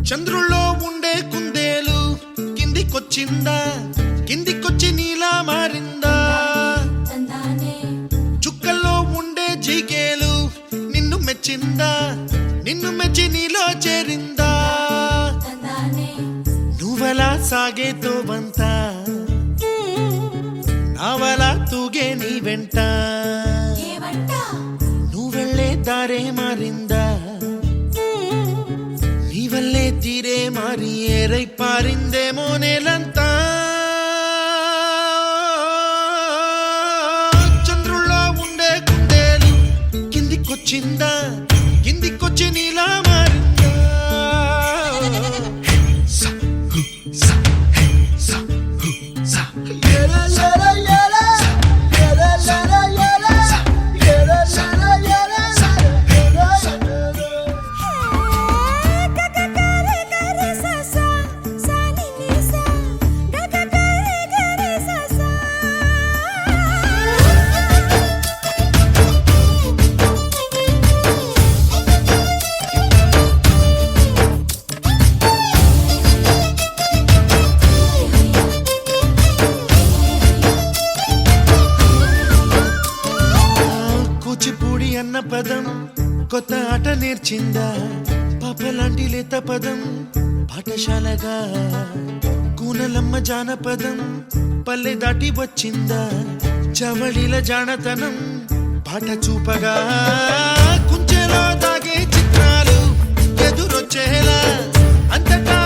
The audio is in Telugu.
చంద్రుల్లో ఉండే కుందేలు కిందికొచ్చిందా, కిందికొచ్చి నీలా మారిందా? చుక్కల్లో ఉండే జిగేలు నిన్ను మెచ్చిందా, నిన్ను మెచ్చి నీలో చేరిందా? నువ్వలా సాగే తోవంత నావలా తూగే నీ వెంట, నువ్వెళ్ళే దారే మారిందా, నీ వల్లే తీరే మారి ఏరై పారిందేమో నేలంతా. చంద్రుల్లో ఉండే కుందేలు కిందికొచ్చిందా, కిందికొచ్చి నీలా మారిందా? కూచిపూడి అన్న పదం కొత్త ఆట నేర్చిందా, పాపలాంటి లేత పదం పాఠశాలగా, కూనలమ్మ జానపదం పల్లె దాటి వచ్చిందా, చవడిల జానతనం పాట చూపగా, కుంచెలో దాగే చిత్రాలు ఎదురొచ్చేలా అంతటా